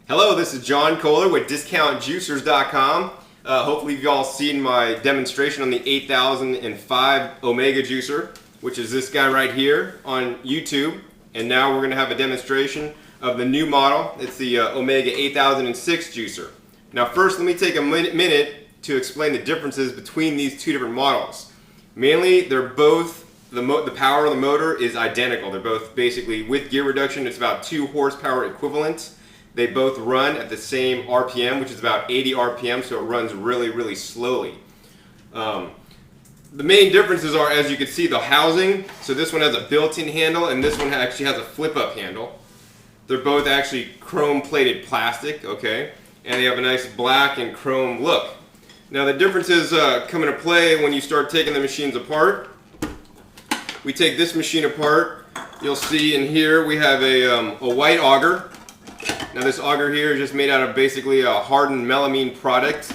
Hello, this is John Kohler with discountjuicers.com. Hopefully you've all seen my demonstration on the 8005 Omega juicer, which is this guy right here on YouTube. And now we're going to have a demonstration of the new model. It's the Omega 8006 juicer. Now first, let me take a minute to explain the differences between these two different models. Mainly, they're both, the power of the motor is identical. They're both basically, with gear reduction, it's about 2 horsepower equivalent. They both run at the same RPM, which is about 80 RPM, so it runs really, really slowly. The main differences are, as you can see, the housing. So this one has a built-in handle, and this one actually has a flip-up handle. They're both actually chrome-plated plastic, okay? And they have a nice black and chrome look. Now the differences come into play when you start taking the machines apart. We take this machine apart. You'll see in here we have a white auger. Now this auger here is just made out of basically a hardened melamine product.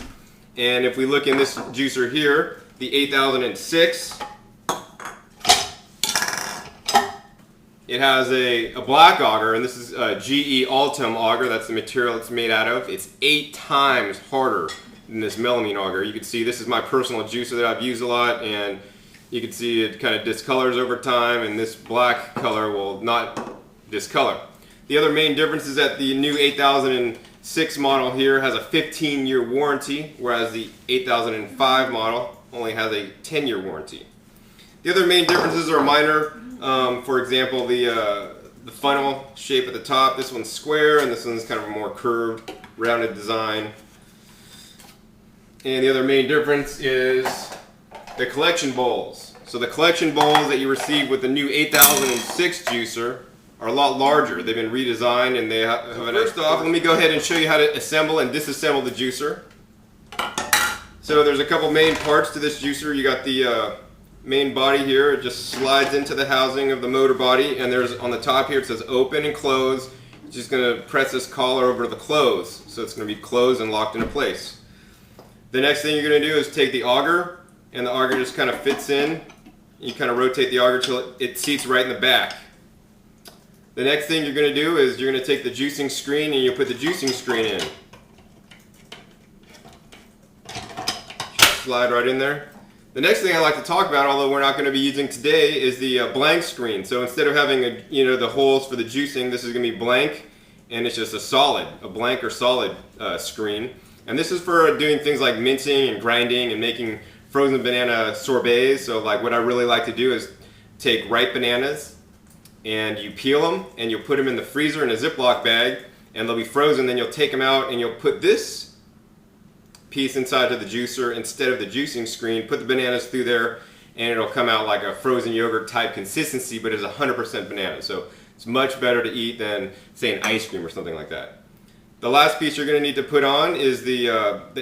And if we look in this juicer here, the 8006, it has a black auger, and this is a GE Altum auger. That's the material it's made out of. It's 8 times harder than this melamine auger. You can see this is my personal juicer that I've used a lot, and you can see it kind of discolors over time, and this black color will not discolor. The other main difference is that the new 8006 model here has a 15-year warranty, whereas the 8005 model only has a 10-year warranty. The other main differences are minor. For example, the funnel shape at the top. This one's square, and this one's kind of a more curved, rounded design. And the other main difference is the collection bowls. So the collection bowls that you receive with the new 8006 juicer are a lot larger. They've been redesigned, and they have a nice. First off, let me go ahead and show you how to assemble and disassemble the juicer. So there's a couple main parts to this juicer. You got the main body here. It just slides into the housing of the motor body, and there's on the top here it says open and close. It's just going to press this collar over the close, so it's going to be closed and locked into place. The next thing you're going to do is take the auger, and the auger just kind of fits in. You kind of rotate the auger till it seats right in the back. The next thing you're going to do is you're going to take the juicing screen and you'll put the juicing screen in. Slide right in there. The next thing I like to talk about, although we're not going to be using today, is the blank screen. So instead of having the holes for the juicing, this is going to be blank, and it's just a blank or solid screen. And this is for doing things like mincing and grinding and making frozen banana sorbets. So like what I really like to do is take ripe bananas, and you peel them and you'll put them in the freezer in a Ziploc bag, and they'll be frozen. Then you'll take them out and you'll put this piece inside of the juicer instead of the juicing screen, put the bananas through there, and it'll come out like a frozen yogurt type consistency, but it's 100% banana. So it's much better to eat than, say, an ice cream or something like that. The last piece you're going to need to put on is the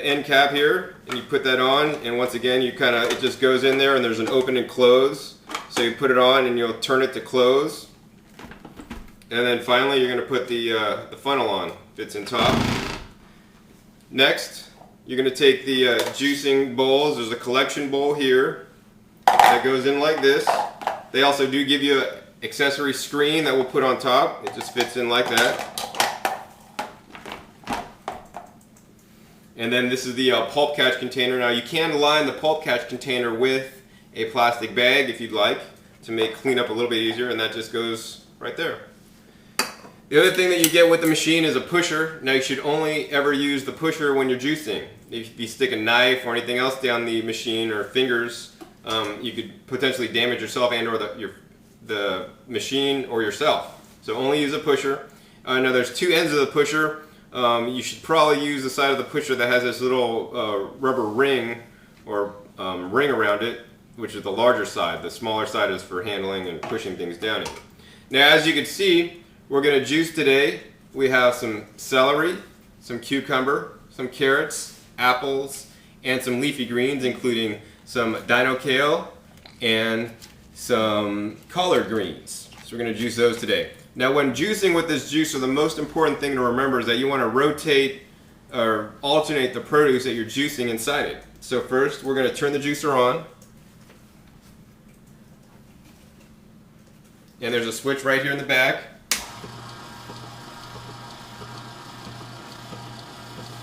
end cap here, and you put that on, and once again it just goes in there, and there's an open and close. So you put it on and you'll turn it to close. And then finally you're going to put the funnel on. Fits in top. Next, you're going to take the juicing bowls. There's a collection bowl here that goes in like this. They also do give you an accessory screen that we'll put on top. It just fits in like that. And then this is the pulp catch container. Now you can line the pulp catch container with a plastic bag if you'd like to make cleanup a little bit easier, and that just goes right there. The other thing that you get with the machine is a pusher. Now you should only ever use the pusher when you're juicing. If you stick a knife or anything else down the machine or fingers, you could potentially damage yourself and or the machine or yourself. So only use a pusher. Now there's 2 ends of the pusher. You should probably use the side of the pusher that has this little rubber ring or ring around it, which is the larger side. The smaller side is for handling and pushing things down in. Now as you can see, we're going to juice today. We have some celery, some cucumber, some carrots, apples, and some leafy greens, including some dino kale and some collard greens. So we're going to juice those today. Now when juicing with this juicer, the most important thing to remember is that you want to rotate or alternate the produce that you're juicing inside it. So first we're going to turn the juicer on. And there's a switch right here in the back.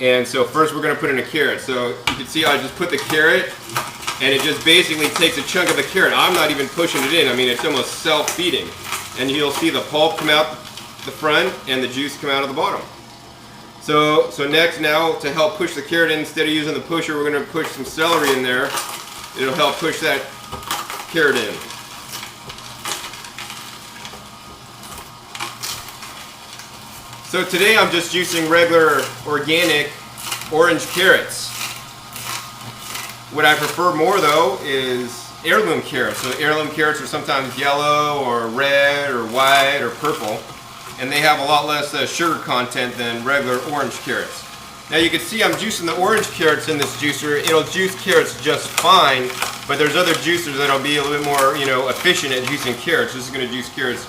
And so first we're going to put in a carrot. So you can see I just put the carrot, and it just basically takes a chunk of the carrot. I'm not even pushing it in. I mean, it's almost self-feeding. And you'll see the pulp come out the front and the juice come out of the bottom. So next, now to help push the carrot in, instead of using the pusher, we're going to push some celery in there. It'll help push that carrot in. So today I'm just juicing regular organic orange carrots. What I prefer more though is heirloom carrots. So heirloom carrots are sometimes yellow or red or white or purple, and they have a lot less sugar content than regular orange carrots. Now you can see I'm juicing the orange carrots in this juicer. It'll juice carrots just fine, but there's other juicers that'll be a little bit more, efficient at juicing carrots. This is going to juice carrots,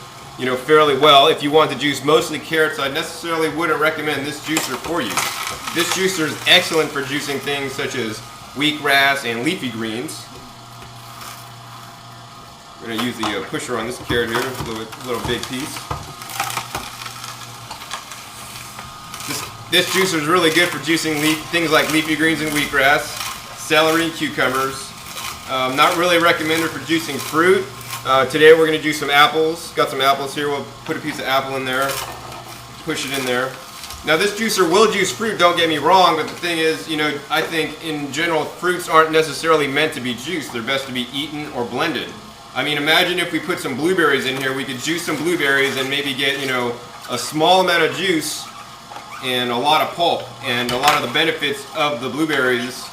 fairly well. If you want to juice mostly carrots, I necessarily wouldn't recommend this juicer for you. This juicer is excellent for juicing things such as wheatgrass and leafy greens. I'm going to use the pusher on this carrot here, a little big piece. This juicer is really good for juicing things like leafy greens and wheatgrass, celery, cucumbers. Not really recommended for juicing fruit. Today we're going to juice some apples. Got some apples here. We'll put a piece of apple in there, push it in there. Now this juicer will juice fruit, don't get me wrong, but the thing is, I think in general fruits aren't necessarily meant to be juiced. They're best to be eaten or blended. I mean, imagine if we put some blueberries in here. We could juice some blueberries and maybe get, a small amount of juice and a lot of pulp, and a lot of the benefits of the blueberries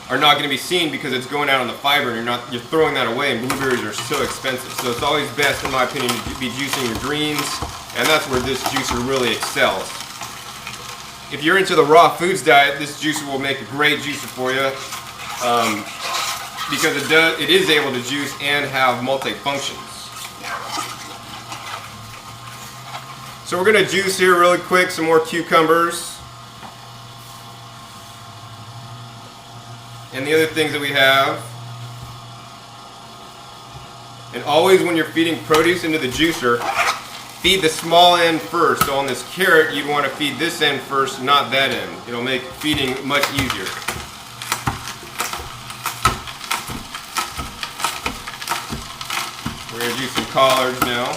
are not going to be seen because it's going out on the fiber, and you're throwing that away, and blueberries are so expensive. So it's always best, in my opinion, to be juicing your greens, and that's where this juicer really excels. If you're into the raw foods diet, this juicer will make a great juicer for you, because it is able to juice and have multi-functions. So we're going to juice here really quick some more cucumbers. And the other things that we have. And always when you're feeding produce into the juicer, feed the small end first. So on this carrot, you'd want to feed this end first, not that end. It'll make feeding much easier. We're going to juice some collards now.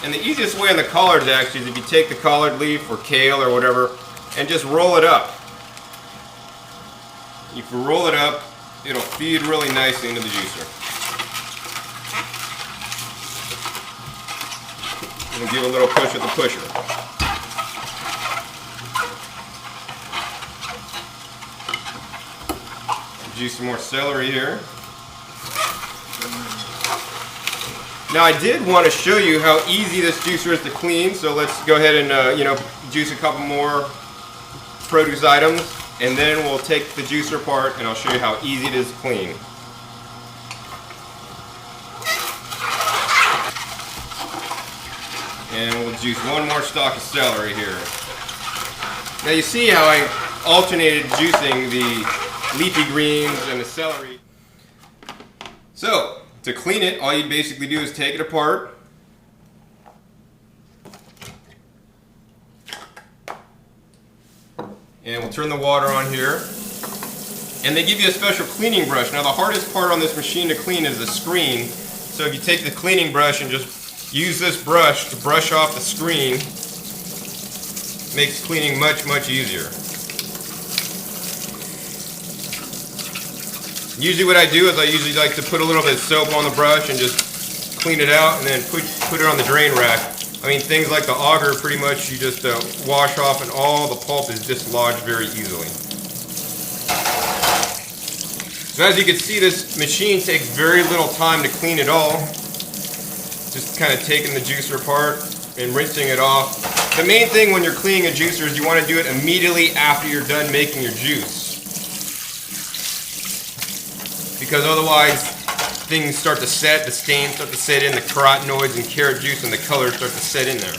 And the easiest way on the collards actually is if you take the collard leaf or kale or whatever and just roll it up. If you roll it up, it'll feed really nicely into the juicer. It'll give a little push with the pusher. Juice some more celery here. Now I did want to show you how easy this juicer is to clean, so let's go ahead and juice a couple more produce items, and then we'll take the juicer apart and I'll show you how easy it is to clean. And we'll juice one more stalk of celery here. Now you see how I alternated juicing the leafy greens and the celery. So, to clean it, all you basically do is take it apart. And we'll turn the water on here. And they give you a special cleaning brush. Now the hardest part on this machine to clean is the screen. So if you take the cleaning brush and just use this brush to brush off the screen, makes cleaning much, much easier. Usually what I do is I usually like to put a little bit of soap on the brush and just clean it out and then put it on the drain rack. I mean, things like the auger, pretty much you just wash off and all the pulp is dislodged very easily. So as you can see, this machine takes very little time to clean it all. Just kind of taking the juicer apart and rinsing it off. The main thing when you're cleaning a juicer is you want to do it immediately after you're done making your juice. Because otherwise things start to set, the stains start to set in, the carotenoids and carrot juice and the colors start to set in there.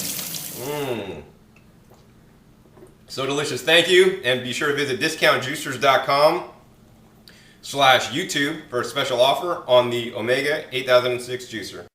So delicious. Thank you, and be sure to visit discountjuicers.com/YouTube for a special offer on the Omega 8006 juicer.